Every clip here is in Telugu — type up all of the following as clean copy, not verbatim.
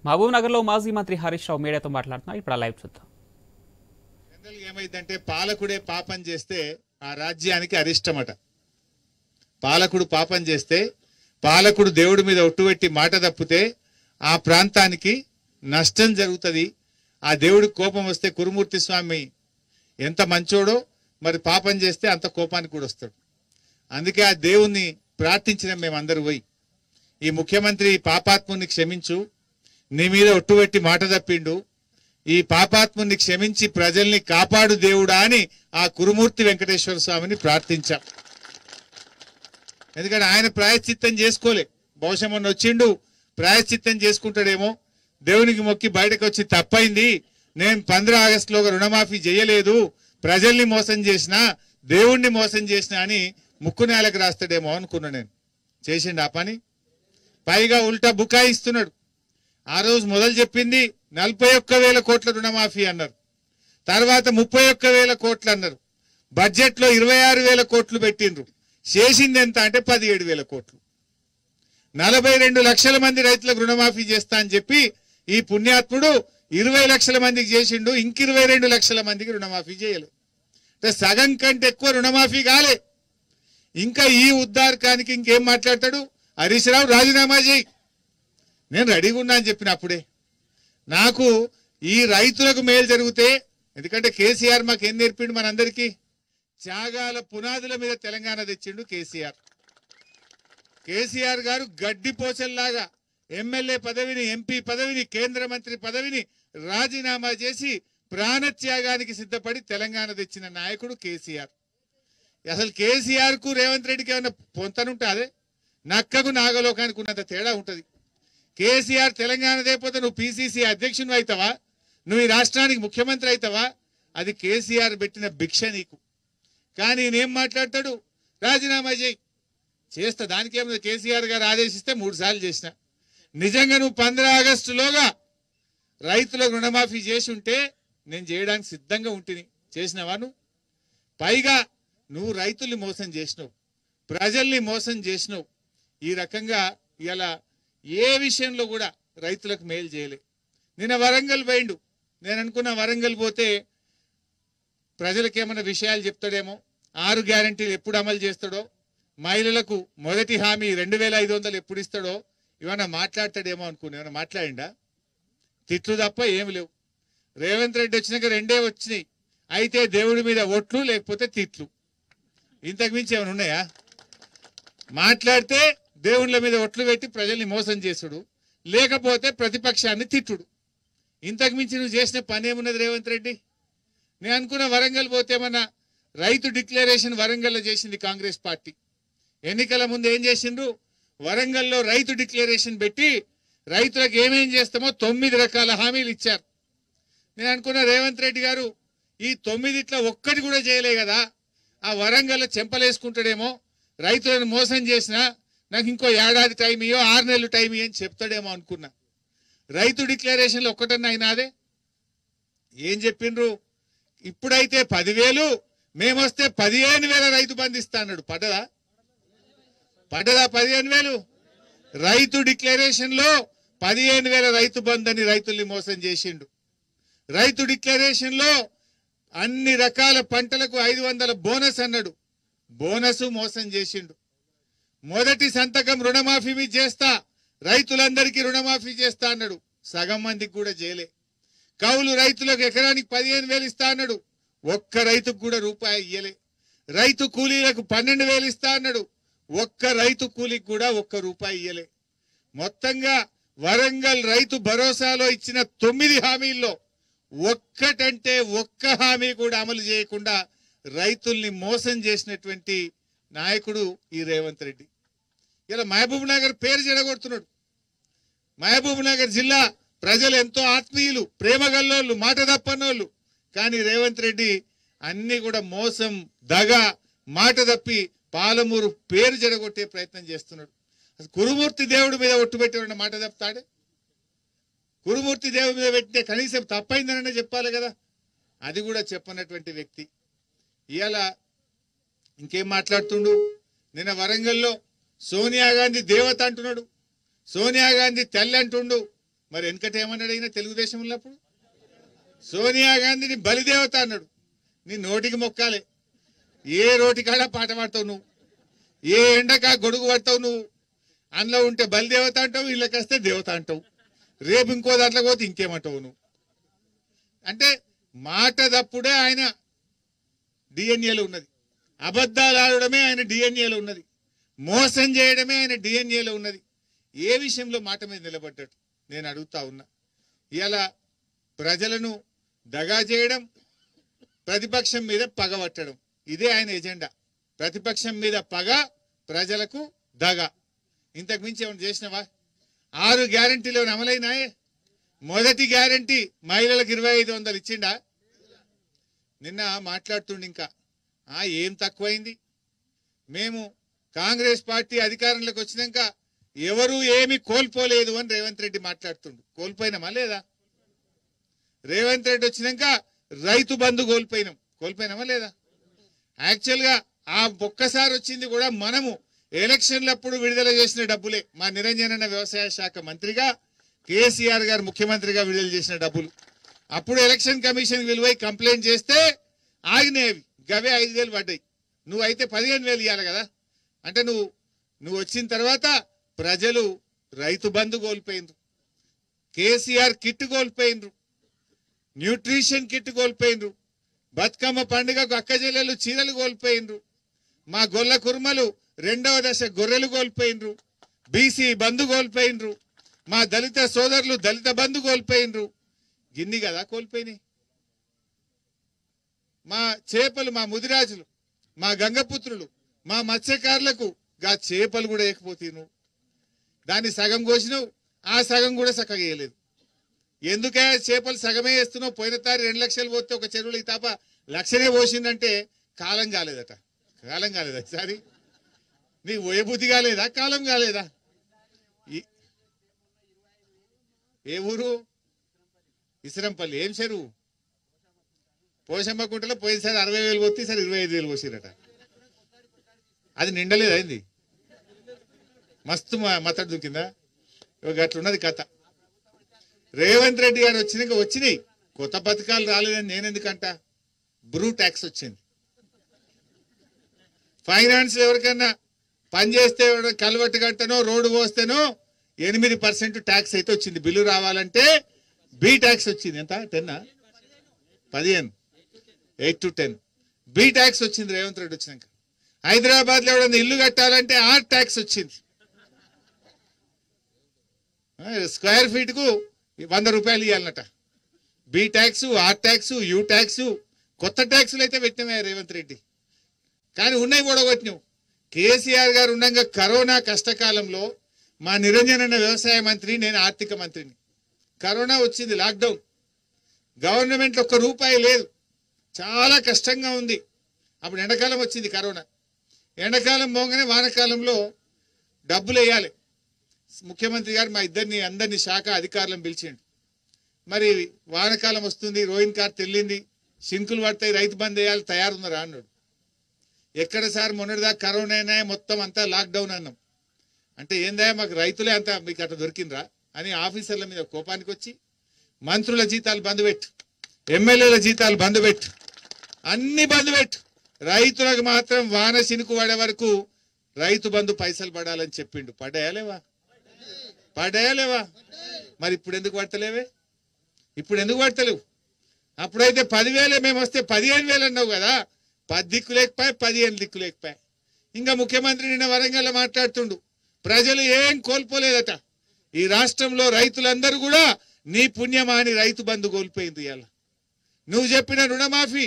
మహబూబ్ నగర్ లో మాజీ మంత్రి హరీష్ రావు మీడియాతో మాట్లాడుతున్నారు. ఇప్పుడు లైవ్ చూద్దాం. ఏమైందంటే పాలకుడే పాపం చేస్తే ఆ రాజ్యానికి అరిష్టమట. పాలకుడు పాపం చేస్తే, పాలకుడు దేవుడి మీద ఒట్టుపెట్టి మాట తప్పితే ఆ ప్రాంతానికి నష్టం జరుగుతుంది. ఆ దేవుడికి కోపం వస్తే కురుమూర్తి స్వామి ఎంత మంచోడో మరి పాపం చేస్తే అంత కోపానికి కూడా వస్తాడు. అందుకే ఆ దేవుణ్ణి ప్రార్థించిన మేమందరూ పోయి, ఈ ముఖ్యమంత్రి పాపాత్ముని క్షమించు, నీ మీద ఒట్టుపెట్టి మాట తప్పిండు, ఈ పాపాత్ముని క్షమించి ప్రజల్ని కాపాడు దేవుడా అని ఆ కురుమూర్తి వెంకటేశ్వర స్వామిని ప్రార్థించాం. ఎందుకంటే ఆయన ప్రాయశ్చిత్తం చేసుకోలే. బహుశా మొన్న వచ్చిండు, ప్రాయశ్చిత్తం చేసుకుంటాడేమో, దేవునికి మొక్కి బయటకు వచ్చి తప్పైంది, నేను 15 ఆగస్టులోగా రుణమాఫీ చేయలేదు, ప్రజల్ని మోసం చేసినా దేవుణ్ణి మోసం చేసినా అని ముక్కు నేలకు రాస్తాడేమో అనుకున్నా. నేను చేసిండు ఆ పని. పైగా ఉల్టా బుకాయిస్తున్నాడు. ఆ రోజు మొదలు చెప్పింది 41,000 కోట్ల రుణమాఫీ అన్నారు, తర్వాత 31,000 కోట్లు అన్నారు, బడ్జెట్ లో 26,000 కోట్లు పెట్టిండ్రు. చేసింది ఎంత అంటే 17,000 కోట్లు. 42 లక్షల మంది రైతులకు రుణమాఫీ చేస్తా అని చెప్పి ఈ పుణ్యాత్ముడు 20 లక్షల మందికి చేసిండు, ఇంక 22 లక్షల మందికి రుణమాఫీ చేయలేదు. అంటే సగం కంటే ఎక్కువ రుణమాఫీ కాలే. ఇంకా ఈ ఉద్దారకానికి ఇంకేం మాట్లాడతాడు? హరీష్ రావు రాజీనామా చేయి, నేను రెడీగా ఉన్నా అని చెప్పిన అప్పుడే. నాకు ఈ రైతులకు మేలు జరిగితే, ఎందుకంటే కేసీఆర్ మాకు ఏం నేర్పిండు మనందరికీ? త్యాగాల పునాదుల మీద తెలంగాణ తెచ్చిండు కేసీఆర్. కేసీఆర్ గారు గడ్డిపోచల్లాగా ఎమ్మెల్యే పదవిని, ఎంపీ పదవిని, కేంద్ర మంత్రి పదవిని రాజీనామా చేసి ప్రాణత్యాగానికి సిద్ధపడి తెలంగాణ తెచ్చిన నాయకుడు కేసీఆర్. అసలు కేసీఆర్ కు రేవంత్ రెడ్డికి ఏమైనా పొంతనుంటే నక్కకు నాగలోకానికి ఉన్నంత తేడా ఉంటది. కేసీఆర్ తెలంగాణ దేపోతే నువ్వు పిసిసి అధ్యక్షుని అవుతావా, నువ్వు ఈ రాష్ట్రానికి ముఖ్యమంత్రి అవుతావా? అది కేసీఆర్ పెట్టిన భిక్ష నీకు. కానీ నేనేం మాట్లాడతాడు? రాజీనామా చేయి. చేస్తా, దానికేమో కేసీఆర్ గారు ఆదేశిస్తే 3 సార్లు చేసిన. నిజంగా నువ్వు 15 ఆగస్టులోగా రైతులకు రుణమాఫీ చేసి ఉంటే నేను చేయడానికి సిద్ధంగా ఉంటుంది. చేసినవా నువ్వు? పైగా నువ్వు రైతుల్ని మోసం చేసినావు, ప్రజల్ని మోసం చేసినావు. ఈ రకంగా ఇలా ఏ విషయంలో కూడా రైతులకు మేలు చేయలే. నిన్న వరంగల్ పోయిండు. నేను అనుకున్న వరంగల్ పోతే ప్రజలకు ఏమైనా విషయాలు చెప్తాడేమో, 6 గ్యారంటీలు ఎప్పుడు అమలు చేస్తాడో, మహిళలకు మొదటి హామీ 2,500 ఎప్పుడు ఇస్తాడో ఏమైనా మాట్లాడతాడేమో అనుకుని. ఏమైనా మాట్లాడిండా? తిట్లు తప్ప ఏమి లేవు. రేవంత్ రెడ్డి వచ్చినాక 2 వచ్చినాయి, అయితే దేవుడి మీద ఒట్లు లేకపోతే తిట్లు. ఇంతకు మించి ఏమైనా ఉన్నాయా? మాట్లాడితే దేవుళ్ళ మీద ఒట్లు పెట్టి ప్రజల్ని మోసం చేసుడు, లేకపోతే ప్రతిపక్షాన్ని తిట్టుడు. ఇంతకు మించి నువ్వు చేసిన పని ఏమున్నది రేవంత్ రెడ్డి? నేను అనుకున్న వరంగల్ పోతే ఏమన్నా రైతు డిక్లరేషన్ వరంగల్లో చేసింది కాంగ్రెస్ పార్టీ. ఎన్నికల ముందు ఏం చేసిండ్రు? వరంగల్లో రైతు డిక్లరేషన్ పెట్టి రైతులకు ఏమేం చేస్తామో 9 రకాల హామీలు ఇచ్చారు. నేను అనుకున్న రేవంత్ రెడ్డి గారు ఈ 9 ఒక్కటి కూడా చేయలే కదా, ఆ వరంగల్లో చెంపలేసుకుంటాడేమో, రైతులను మోసం చేసినా నాకు ఇంకో ఏడాది టైం ఇయ్యో, 6 నెలలు టైం ఇయ్యో అని చెప్తాడేమో అనుకున్నా. రైతు డిక్లరేషన్లో ఒక్కటన్నా అయినాదే? ఏం చెప్పిండ్రు? ఇప్పుడైతే 10,000, మేమొస్తే 15,000 రైతు బంధు ఇస్తా అన్నాడు. పడ్డదా? 15,000? రైతు డిక్లరేషన్ లో 15,000 రైతు బంధు అని రైతుల్ని మోసం చేసిండు. రైతు డిక్లరేషన్ లో అన్ని రకాల పంటలకు 500 బోనస్ అన్నాడు, బోనస్ మోసం చేసిండు. మొదటి సంతకం రుణమాఫీ మీద చేస్తా, రైతులందరికీ రుణమాఫీ చేస్తా అన్నాడు, సగం మందికి కూడా చేయలే. కౌలు రైతులకు ఎకరానికి 15,000 ఇస్తా అన్నాడు, ఒక్క రైతుకు కూడా రూపాయి ఇయ్యలే. రైతు కూలీలకు 12,000 ఇస్తా అన్నాడు, ఒక్క రైతు కూలీకి కూడా ఒక్క రూపాయి ఇయ్యలే. మొత్తంగా వరంగల్ రైతు భరోసాలో ఇచ్చిన 9 హామీల్లో ఒక్కటంటే ఒక్క హామీ కూడా అమలు చేయకుండా రైతుల్ని మోసం చేసినటువంటి నాయకుడు ఈ రేవంత్ రెడ్డి. ఇలా మహబూబ్ నగర్ పేరు చెడగొడుతున్నాడు. మహబూబ్ నగర్ జిల్లా ప్రజలు ఎంతో ఆత్మీయులు, ప్రేమగల్లోళ్ళు, మాట తప్పనోళ్ళు. కానీ రేవంత్ రెడ్డి అన్ని కూడా మోసం, దగ, మాట తప్పి పాలమూరు పేరు చెడగొట్టే ప్రయత్నం చేస్తున్నాడు. కురుమూర్తి దేవుడి మీద ఒట్టు పెట్టిన మాట తప్పుతాడే? కురుమూర్తి దేవుడి మీద పెట్టితే కనీసం తప్పైందననే చెప్పాలి కదా, అది కూడా చెప్పనటువంటి వ్యక్తి. ఇవాళ ఇంకేం మాట్లాడుతుండు? నిన్న వరంగల్లో సోనియా గాంధీ దేవత అంటున్నాడు, సోనియా గాంధీ తల్లి అంటుండు. మరి వెనకట ఏమన్నాడు అయినా తెలుగుదేశం ఉన్నప్పుడు? సోనియా గాంధీని బలిదేవత అన్నాడు. నీ నోటికి మొక్కాలే. ఏ రోటికాడ పాట పాడతావు నువ్వు, ఏ ఎండకా గొడుగు పడతావు నువ్వు. అందులో ఉంటే బలిదేవత అంటావు, వీళ్ళకి వస్తే దేవత అంటావు, రేపు ఇంకో దాంట్లో పోతే ఇంకేమంటావు నువ్వు. అంటే మాట తప్పుడే ఆయన డిఎన్ఏలో ఉన్నది, అబద్ధాలు ఆడడమే ఆయన డిఎన్ఏలో ఉన్నది, మోసం చేయడమే ఆయన డిఎన్ఏలో ఉన్నది. ఏ విషయంలో మాట మీద నిలబడ్డాడు నేను అడుగుతా ఉన్నా. ఇలా ప్రజలను దగా చేయడం, ప్రతిపక్షం మీద పగబట్టడం, ఇదే ఆయన ఎజెండా. ప్రతిపక్షం మీద పగ, ప్రజలకు దగ. ఇంతకు మించి ఏమైనా చేసినవా? 6 గ్యారంటీలు అమలైనాయే. మొదటి గ్యారంటీ మహిళలకు 2500 ఇచ్చిండా? నిన్న మాట్లాడుతుండే ఇంకా ఏం తక్కువైంది. మేము కాంగ్రెస్ పార్టీ అధికారంలోకి వచ్చినాక ఎవరు ఏమి కోల్పోలేదు అని రేవంత్ రెడ్డి మాట్లాడుతుండు. కోల్పోయినామా లేదా? రేవంత్ రెడ్డి వచ్చినాక రైతు బంధు కోల్పోయినామా లేదా? యాక్చువల్ గా ఆ ఒక్కసారి వచ్చింది కూడా మనము ఎలక్షన్లప్పుడు విడుదల చేసిన డబ్బులే. మా నిరంజన్ వ్యవసాయ శాఖ మంత్రిగా, కేసీఆర్ గారు ముఖ్యమంత్రిగా విడుదల చేసిన డబ్బులు. అప్పుడు ఎలక్షన్ కమిషన్ విలువై కంప్లైంట్ చేస్తే ఆగినేవి. గవే 5,000 పడ్డాయి. నువ్వు అయితే 15,000 ఇవ్వాలి కదా. అంటే నువ్వు వచ్చిన తర్వాత ప్రజలు రైతు బంధు కోల్పోయినరు, కేసీఆర్ కిట్ కోల్పోయినరు, న్యూట్రిషన్ కిట్ కోల్పోయినరు, బతుకమ్మ పండుగకు అక్కజెల్లెలు చీరలు కోల్పోయినరు, మా గొల్ల కుర్మలు 2వ దశ గొర్రెలు కోల్పోయినరు, బీసీ బంధు కోల్పోయినరు, మా దళిత సోదరులు దళిత బంధు కోల్పోయినరు. గిన్ని కదా కోల్పోయినాయి. మా చేపలు, మా ముదిరాజులు, మా గంగపుత్రులు, మా మత్స్యకారులకు గా చేపలు కూడా వేయకపోతేను. దాన్ని సగం కోసినావు, ఆ సగం కూడా చక్కగా వేయలేదు. ఎందుకే చేపలు సగమే వేస్తున్నావు? పోయిన తారీ 2 లక్షలు పోతే ఒక చెరువులు ఈ తాప 1,00,000 పోసిందంటే కాలం కాలేదట. కాలం కాలేదా? సారీ, నీకు పోయబుద్ధి కాలేదా? కాలం కాలేదా? ఏ ఊరు? ఇసరంపల్లి. ఏం చెరువు? పోషమ్మ కుంటలో పోయినసారి 60,000 పోతే ఈసారి 25,000 పోసిరట. అది నిండలేదు అయింది. మస్తు మతడు దుక్కిందా? అట్లున్నది కథ. రేవంత్ రెడ్డి గారు వచ్చినాయి కొత్త పథకాలు రాలేదని నేను ఎందుకంట. బ్రూ ట్యాక్స్ వచ్చింది. ఫైనాన్స్ ఎవరికన్నా పని చేస్తే కలవట్టు కట్టనో రోడ్డు పోస్తేనో 8% ట్యాక్స్ అయితే వచ్చింది. బిల్లు రావాలంటే బి ట్యాక్స్ వచ్చింది. ఎంత? 10, 15, 8 to 10 బి ట్యాక్స్ వచ్చింది రేవంత్ రెడ్డి వచ్చినాక. హైదరాబాద్ లో ఎవడన్నా ఇల్లు కట్టాలంటే ఆర్ ట్యాక్స్ వచ్చింది. స్క్వేర్ ఫీట్ కు 100 రూపాయలు ఇవ్వాలన్నట. B tax, R tax, U tax, కొత్త ట్యాక్సులు అయితే పెట్టినామే రేవంత్ రెడ్డి. కానీ ఉన్నాయి కూడా కొట్టినావు. కేసీఆర్ గారు ఉండగా కరోనా కష్టకాలంలో మా నిరంజన్ వ్యవసాయ మంత్రి, నేను ఆర్థిక మంత్రిని. కరోనా వచ్చింది, లాక్డౌన్. గవర్నమెంట్ ఒక్క రూపాయి లేదు, చాలా కష్టంగా ఉంది. అప్పుడు ఎండాకాలం వచ్చింది కరోనా. ఎండాకాలం పోగానే వానకాలంలో డబ్బులు వేయాలి. ముఖ్యమంత్రి గారు మా అందరినీ శాఖ అధికారులను పిలిచిండు. మరి వానకాలం వస్తుంది, రోహిన్ కార్ తెల్లింది, సింకులు పడతాయి, రైతు బంద్ వేయాలి, తయారున్నారా అన్నాడు. ఎక్కడ సార్, మొన్నటిదాకా కరోనా మొత్తం అంతా లాక్డౌన్ అన్నాం. అంటే ఏందా మాకు రైతులే అంతా మీకు అట్లా దొరికిండ్రా అని ఆఫీసర్ల మీద కోపానికి వచ్చి మంత్రుల జీతాలు బంద్ పెట్టు, ఎమ్మెల్యేల జీతాలు బంద్ పెట్టు, అన్ని బంద్ పెట్టు, రైతులకు మాత్రం వాన సినుకు పడే వరకు రైతు బంధు పైసలు పడాలని చెప్పిండు. పడ్డాయా లేవా? మరి ఇప్పుడు ఎందుకు పడతలేవే? ఇప్పుడు ఎందుకు పడతలేవు? అప్పుడైతే 10,000 మేము వస్తే 15,000 అన్నావు కదా. 10 దిక్కు లేకపోయా, 15 దిక్కు లేకపోయా. ఇంకా ముఖ్యమంత్రి నిన్న వరంగల్లో మాట్లాడుతుండు, ప్రజలు ఏం కోల్పోలేదట. ఈ రాష్ట్రంలో రైతులందరూ కూడా నీ పుణ్యమా అని రైతు బంధు కోల్పోయింది. ఇవాళ నువ్వు చెప్పిన రుణమాఫీ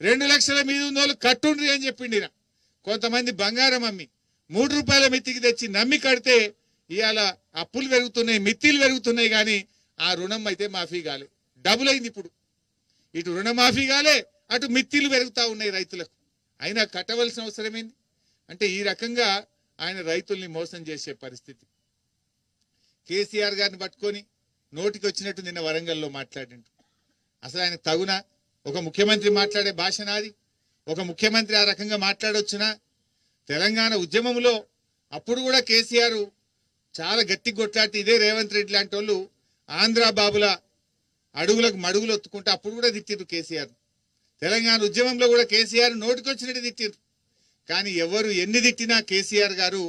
2 లక్షల మీద ఉన్నోళ్ళు కట్టుండ్రి అని చెప్పిండి. కొంతమంది బంగారం అమ్మి 3 రూపాయల మిత్తికి తెచ్చి నమ్మి కడితే ఇవాళ అప్పులు పెరుగుతున్నాయి, మిత్తిలు పెరుగుతున్నాయి. కానీ ఆ రుణం అయితే మాఫీ కాలే, డబుల్ అయింది. ఇప్పుడు ఇటు రుణమాఫీ కాలే, అటు మిత్తిలు పెరుగుతా ఉన్నాయి రైతులకు. అయినా కట్టవలసిన అవసరం ఏంది? అంటే ఈ రకంగా ఆయన రైతుల్ని మోసం చేసే పరిస్థితి. కేసీఆర్ గారిని పట్టుకొని నోటికి వచ్చినట్టు నిన్న వరంగల్లో మాట్లాడిండు. అసలు ఆయన తగునా? ఒక ముఖ్యమంత్రి మాట్లాడే భాష నాది? ఒక ముఖ్యమంత్రి ఆ రకంగా మాట్లాడొచ్చునా? తెలంగాణ ఉద్యమంలో అప్పుడు కూడా కేసీఆర్ చాలా గట్టి కొట్లాటి ఇదే రేవంత్ రెడ్డి లాంటి వాళ్ళు ఆంధ్ర బాబుల అడుగులకు మడుగులు ఒత్తుకుంటే అప్పుడు కూడా తిట్టిరు కేసీఆర్. తెలంగాణ ఉద్యమంలో కూడా కేసీఆర్ నోటికొచ్చినట్టు తిట్టిరు. కానీ ఎవరు ఎన్ని తిట్టినా కేసీఆర్ గారు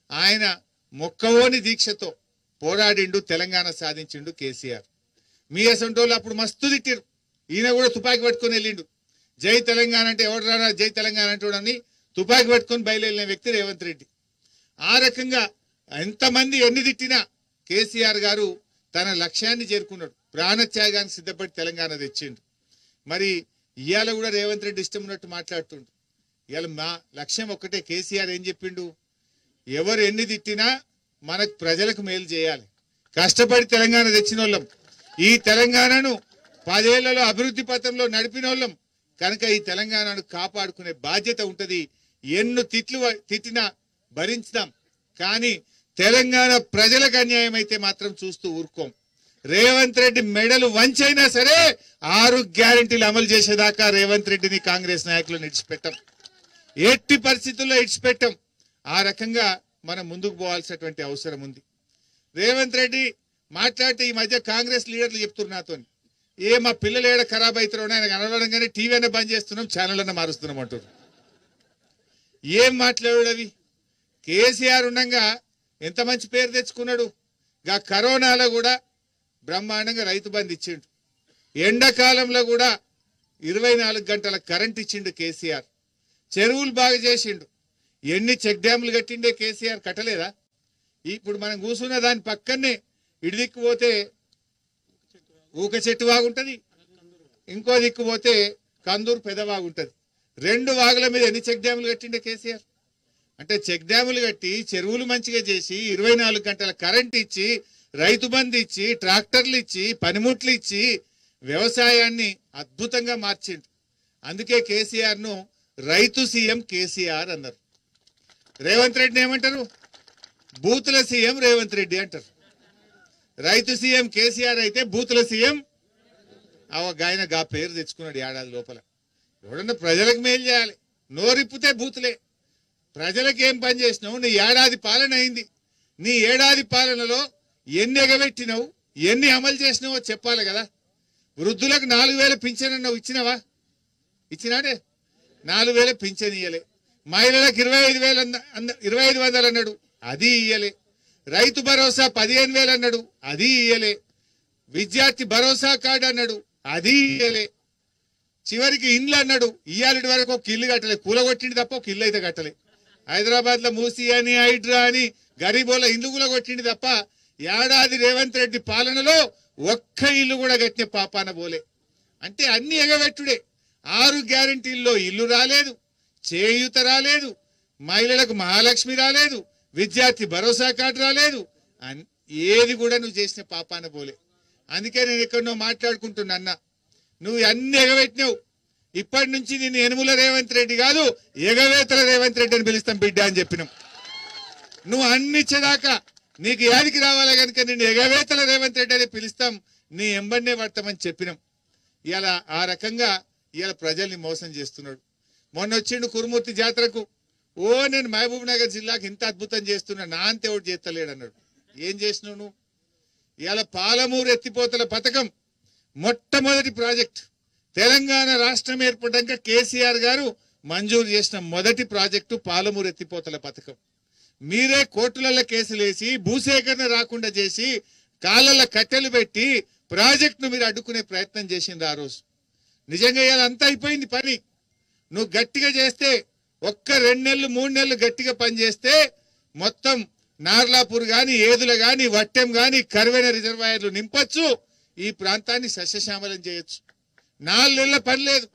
ఆయన మొక్కవోని దీక్షతో పోరాడిండు, తెలంగాణ సాధించిండు కేసీఆర్. మీ అసంటోళ్ళు అప్పుడు మస్తు తిట్టిరు. ఈయన కూడా తుపాకీ పట్టుకొని వెళ్ళిండు. జై తెలంగాణ అంటే ఎవడు రానా జై తెలంగాణ అంటూడని తుపాకీ పట్టుకొని బయలుదేరిన వ్యక్తి రేవంత్ రెడ్డి. ఆ రకంగా ఎంతమంది ఎన్ని తిట్టినా కేసీఆర్ గారు తన లక్ష్యాన్ని చేరుకున్నాడు. ప్రాణత్యాగానికి సిద్ధపడి తెలంగాణ తెచ్చిండు. మరి ఇవాళ కూడా రేవంత్ రెడ్డి ఇష్టం ఉన్నట్టు మాట్లాడుతుండు. ఇవాళ మా లక్ష్యం ఒక్కటే. కేసీఆర్ ఏం చెప్పిండు? ఎవరు ఎన్ని తిట్టినా మనకు ప్రజలకు మేలు చేయాలి. కష్టపడి తెలంగాణ తెచ్చిన వాళ్ళం, ఈ తెలంగాణను 10 ఏళ్లలో అభివృద్ధి పథంలో నడిపిన వాళ్ళం కనుక ఈ తెలంగాణను కాపాడుకునే బాధ్యత ఉంటది. ఎన్ను తిట్టినా భరించుదాం, కానీ తెలంగాణ ప్రజలకు అన్యాయం అయితే మాత్రం చూస్తూ ఊరుకోం. రేవంత్ రెడ్డి మెడలు వంచైనా సరే 6 గ్యారెంటీలు అమలు చేసేదాకా రేవంత్ రెడ్డిని కాంగ్రెస్ నాయకులు ఇడిచిపెట్టాం. ఎట్టి పరిస్థితుల్లో ఇడిచిపెట్టాం. ఆ రకంగా మనం ముందుకు పోవాల్సినటువంటి అవసరం ఉంది. రేవంత్ రెడ్డి మాట్లాడితే ఈ మధ్య కాంగ్రెస్ లీడర్లు చెప్తున్నారు నాతో, మా పిల్లలు ఏడ ఖరాబ్ అవుతారో ఆయన కనబడంగానే టీవీ అన్న బంద్ చేస్తున్నాం, ఛానల్ అన్న మారుస్తున్నాం అంటారు. ఏం మాట్లాడాడు అవి? కేసీఆర్ ఉండగా ఎంత మంచి పేరు తెచ్చుకున్నాడు. గా కరోనాలో కూడా బ్రహ్మాండంగా రైతు బంధు ఇచ్చిండు. ఎండాకాలంలో కూడా 24 గంటల కరెంట్ ఇచ్చిండు కేసీఆర్. చెరువులు బాగా చేసిండు. ఎన్ని చెక్ డ్యాములు కట్టిండే కేసీఆర్, కట్టలేదా? ఇప్పుడు మనం కూర్చున్న దాని పక్కనే ఇటు దిక్కు పోతే ఊక చెట్టు వాగుంటది, ఇంకో దిక్కు పోతే కందూరు పెదవాగుంటది. 2 వాగుల మీద ఎన్ని చెక్ డ్యాములు కట్టిండే కేసీఆర్. అంటే చెక్ డ్యాములు కట్టి చెరువులు మంచిగా చేసి 24 గంటల కరెంట్ ఇచ్చి రైతు బంధు ఇచ్చి ట్రాక్టర్లు ఇచ్చి పనిముట్లు ఇచ్చి వ్యవసాయాన్ని అద్భుతంగా మార్చిండు. అందుకే కేసీఆర్ ను రైతు సీఎం కేసీఆర్ అన్నారు. రేవంత్ రెడ్డిని ఏమంటారు? బూతుల సీఎం రేవంత్ రెడ్డి అంటారు. రైతు సీఎం కేసీఆర్ అయితే బూతుల సీఎం ఆయన గా పేరు తెచ్చుకున్నాడు ఏడాది లోపల. ఎవడన్నా ప్రజలకు మేలు చేయాలి, నోరిప్పితే బూతులే. ప్రజలకు ఏం పని చేసినావు? నీ ఏడాది పాలన అయింది. నీ ఏడాది పాలనలో ఎన్ని ఎగబెట్టినావు, ఎన్ని అమలు చేసినావో చెప్పాలి కదా. వృద్ధులకు 4000 పింఛన్ అన్నావు, ఇచ్చినావా? ఇచ్చినాడే? 4000 పింఛన్ ఇయ్యలే. మహిళలకు 25,000 అన్నాడు, అది ఇయ్యలే. రైతు భరోసా 15,000 అన్నాడు, అది ఇయ్యలే. విద్యార్థి భరోసా కార్డు అన్నాడు, అది ఇయ్యలే. చివరికి ఇండ్లు అన్నాడు, ఇయ్యాలి వరకు ఒక ఇల్లు కట్టలే. కూలగొట్టింది తప్ప ఒక ఇల్లు అయితే కట్టలే. హైదరాబాద్ లో మూసి అని హైడ్రా అని గరీబోల ఇల్లు కూడా కొట్టింది తప్ప ఏడాది రేవంత్ రెడ్డి పాలనలో ఒక్క ఇల్లు కూడా కట్టిన పాపాన పోలే. అంటే అన్ని ఎగబెట్టుడే. 6 గ్యారెంటీల్లో ఇల్లు రాలేదు, చేయూత రాలేదు, మహిళలకు మహాలక్ష్మి రాలేదు, విద్యార్థి భరోసా కార్డు రాలేదు. ఏది కూడా నువ్వు చేసిన పాపాన పోలే. అందుకే నేను ఎక్కడో మాట్లాడుకుంటున్నా, నువ్వు అన్ని ఎగబెట్టినావు. ఇప్పటి నుంచి నిన్ను యనుమల రేవంత్ రెడ్డి కాదు, ఎగవేతల రేవంత్ రెడ్డి అని పిలుస్తాం బిడ్డ అని చెప్పినాం. నువ్వు అన్ని ఇచ్చేదాకా నీకు యాదికి రావాలా కనుక నిన్ను ఎగవేతల రేవంత్ రెడ్డి అని పిలుస్తాం, నీ ఎంబడినే పడతామని చెప్పినాం. ఇలా ఆ రకంగా ఇవాళ ప్రజల్ని మోసం చేస్తున్నాడు. మొన్న వచ్చిండు కురుమూర్తి జాతరకు, నేను మహబూబ్ నగర్ జిల్లాకి ఇంత అద్భుతం చేస్తున్నా, నా అంతే ఒకటి చేస్తలేడు అన్నాడు. ఏం చేసినావు నువ్వు? ఇవాళ పాలమూరు ఎత్తిపోతల పథకం మొట్టమొదటి ప్రాజెక్ట్. తెలంగాణ రాష్ట్రం ఏర్పడ్డాక కేసీఆర్ గారు మంజూరు చేసిన మొదటి ప్రాజెక్టు పాలమూరు ఎత్తిపోతల పథకం. మీరే కోర్టులలో కేసులు వేసి భూసేకరణ రాకుండా చేసి కాళ్ళ కట్టెలు పెట్టి ప్రాజెక్టును మీరు అడ్డుకునే ప్రయత్నం చేసింది ఆ రోజు. నిజంగా ఇవాళ అంతా అయిపోయింది పని. నువ్వు గట్టిగా చేస్తే ఒక్క 2 నెలలు 3 నెలలు గట్టిగా పని చేస్తే మొత్తం నార్లాపూర్ గాని, ఏదుల గాని, వట్టెం గాని, కరువైన రిజర్వాయర్లు నింపొచ్చు. ఈ ప్రాంతాన్ని సస్యశ్యామలం చేయొచ్చు. 4 నెలల పని లేదు.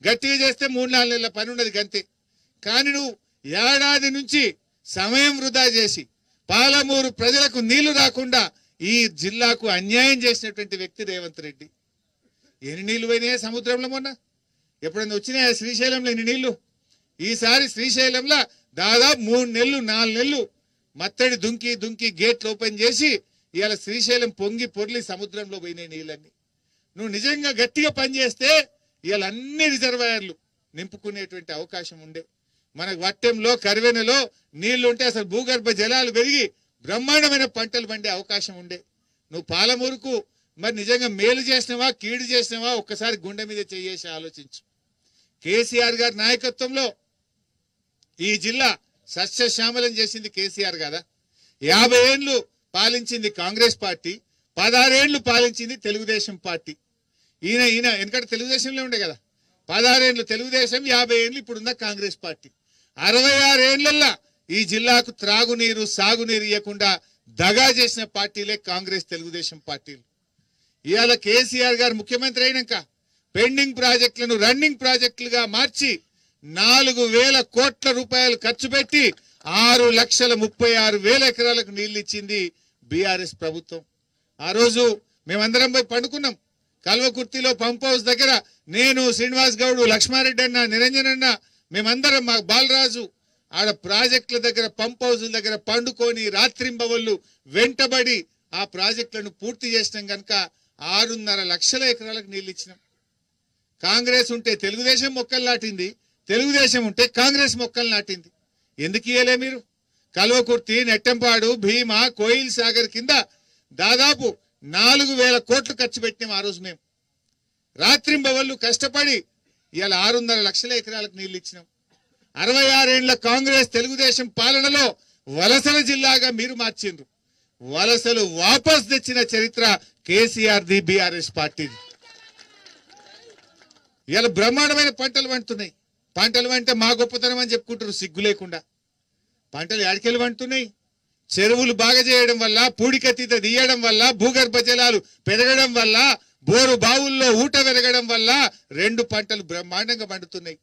గట్టిగా చేస్తే 3-4 నెలల పని ఉన్నది గంతే. కానీ నువ్వు ఏడాది నుంచి సమయం వృధా చేసి పాలమూరు ప్రజలకు నీళ్లు రాకుండా ఈ జిల్లాకు అన్యాయం చేసినటువంటి వ్యక్తి రేవంత్ రెడ్డి. ఎన్ని నీళ్లు పోయినాయా సముద్రంలో? మొన్న ఎప్పుడైనా వచ్చినాయా శ్రీశైలంలో ఎన్ని నీళ్లు? ఈసారి శ్రీశైలంలో దాదాపు 3 నెలలు 4 నెలలు మత్తడి దుంకి దుంకి గేట్లు ఓపెన్ చేసి ఇవాళ శ్రీశైలం పొంగి పొర్లి సముద్రంలో పోయినాయి నీళ్ళన్నీ. నువ్వు నిజంగా గట్టిగా పనిచేస్తే ఇవాళ అన్ని రిజర్వాయర్లు నింపుకునేటువంటి అవకాశం ఉండే. మనకు వట్టెంలో కరివెనలో నీళ్లు ఉంటే అసలు భూగర్భ జలాలు పెరిగి బ్రహ్మాండమైన పంటలు పండే అవకాశం ఉండే. నువ్వు పాలమూరుకు మరి నిజంగా మేలు చేసినవా కీడు చేసినవా ఒక్కసారి గుండె మీద చేసి ఆలోచించు. కేసీఆర్ గారి నాయకత్వంలో ఈ జిల్లా సస్యశ్యామలం చేసింది కేసీఆర్ కదా. 50 ఏళ్లు పాలించింది కాంగ్రెస్ పార్టీ, 16 ఏళ్లు పాలించింది తెలుగుదేశం పార్టీ. ఈయన ఎందుకంటే తెలుగుదేశంలో ఉండే కదా. 16 ఏళ్లు తెలుగుదేశం, 50 ఏళ్లు ఇప్పుడున్న కాంగ్రెస్ పార్టీ. 66 ఏళ్లల్లా ఈ జిల్లాకు త్రాగునీరు సాగునీరు ఇవ్వకుండా దగా చేసిన పార్టీలే కాంగ్రెస్ తెలుగుదేశం పార్టీలు. ఇవాళ కేసీఆర్ గారు ముఖ్యమంత్రి అయినాక పెండింగ్ ప్రాజెక్టులను రన్నింగ్ ప్రాజెక్టులుగా మార్చి 4,000 కోట్ల రూపాయలు ఖర్చు పెట్టి 6,36,000 ఎకరాలకు నీళ్లు ఇచ్చింది బీఆర్ఎస్ ప్రభుత్వం. ఆ రోజు మేమందరం పోయి పండుకున్నాం కల్వకుర్తిలో పంప్ హౌస్ దగ్గర. నేను, శ్రీనివాస్ గౌడ్, లక్ష్మారెడ్డి అన్న, నిరంజన్ అన్న, మేమందరం, మా బాలరాజు ఆడ ప్రాజెక్టుల దగ్గర పంప్ హౌస్ దగ్గర పండుకొని రాత్రింబవళ్ళు వెంటబడి ఆ ప్రాజెక్టులను పూర్తి చేసినాం కనుక 6.5 లక్షల ఎకరాలకు నీళ్లు ఇచ్చినాం. కాంగ్రెస్ ఉంటే తెలుగుదేశం మొక్కలు నాటింది, తెలుగుదేశం ఉంటే కాంగ్రెస్ మొక్కలు నాటింది. ఎందుకు ఇయ్యలే మీరు? కల్వకుర్తి, నెట్టంపాడు, భీమా, కోయిల్ సాగర్ కింద దాదాపు 4,000 కోట్లు ఖర్చు పెట్టినాం ఆ రోజు. మేము రాత్రింబవళ్ళు కష్టపడి ఇవాళ 6.5 లక్షల ఎకరాలకు నీళ్లు ఇచ్చినాం. 66 ఏళ్ల కాంగ్రెస్ తెలుగుదేశం పాలనలో వలసల జిల్లాగా మీరు మార్చిండ్రు. వలసలు వాపస్ తెచ్చిన చరిత్ర కేసీఆర్ ది, బీఆర్ఎస్ పార్టీది. ఇవాళ బ్రహ్మాండమైన పంటలు పండుతున్నాయి. పంటలు అంటే మా గొప్పతనం అని చెప్పుకుంటారు సిగ్గు లేకుండా. పంటలు ఎడకెళ్ళి పండుతున్నాయి. చెరువులు బాగా చేయడం వల్ల, పూడికతీత తీయడం వల్ల, భూగర్భ జలాలు పెరగడం వల్ల, బోరు బావుల్లో ఊట పెరగడం వల్ల 2 పంటలు బ్రహ్మాండంగా పండుతున్నాయి.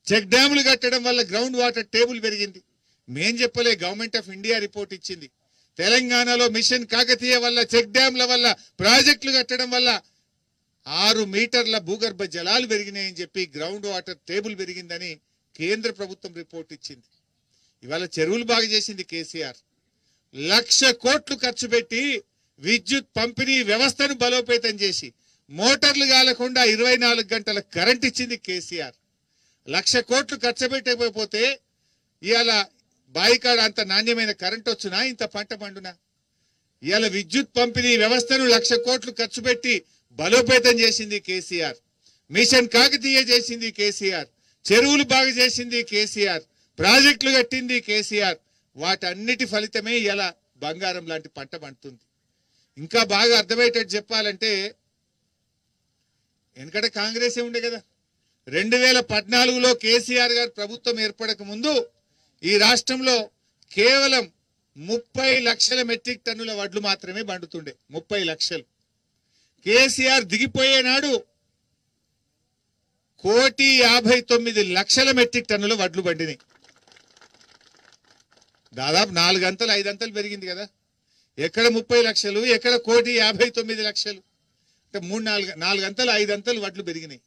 చెక్ డ్యాములు కట్టడం వల్ల గ్రౌండ్ వాటర్ టేబుల్ పెరిగింది. మేం చెప్పలే, గవర్నమెంట్ ఆఫ్ ఇండియా రిపోర్ట్ ఇచ్చింది. తెలంగాణలో మిషన్ కాకతీయ వల్ల, చెక్ డ్యాముల వల్ల, ప్రాజెక్టులు కట్టడం వల్ల 6 మీటర్ల భూగర్భ జలాలు పెరిగినాయని చెప్పి గ్రౌండ్ వాటర్ టేబుల్ పెరిగిందని కేంద్ర ప్రభుత్వం రిపోర్ట్ ఇచ్చింది. ఇవాళ చెరువులు బాగా చేసింది కేసీఆర్. 1,00,000 కోట్లు ఖర్చు పెట్టి విద్యుత్ పంపిణీ వ్యవస్థను బలోపేతం చేసి మోటార్లు కాలకుండా 24 గంటల కరెంట్ ఇచ్చింది కేసీఆర్. 1,00,000 కోట్లు ఖర్చు పెట్టకపోతే ఇవాళ బాయికాడ అంత నాణ్యమైన కరెంట్ వచ్చునా, ఇంత పంట పండునా? ఇవాళ విద్యుత్ పంపిణీ వ్యవస్థను 1,00,000 కోట్లు ఖర్చు పెట్టి బలోపేతం చేసింది కేసీఆర్. మిషన్ కాకతీయ చేసింది కేసీఆర్. చెరువులు బాగా చేసింది కేసీఆర్. ప్రాజెక్టులు కట్టింది కేసీఆర్. వాటన్నిటి ఫలితమే ఇలా బంగారం లాంటి పంట పండుతుంది. ఇంకా బాగా అర్థమయ్యేటట్టు చెప్పాలంటే, ఎందుకంటే కాంగ్రెసే ఉండే కదా. 2014లో కేసీఆర్ గారు ప్రభుత్వం ఏర్పడక ముందు ఈ రాష్ట్రంలో కేవలం 30 లక్షల మెట్రిక్ టన్నుల వడ్లు మాత్రమే పండుతుండే. 30 లక్షలు. కేసీఆర్ దిగిపోయే నాడు 1,59,00,000 మెట్రిక్ టన్నుల వడ్లు పండినాయి. దాదాపు 4 అంతలు 5 అంతలు పెరిగింది కదా. ఎక్కడ 30 లక్షలు, ఎక్కడ 1,59,00,000? అంటే 4 అంతలు 5 అంతలు వడ్లు పెరిగినాయి.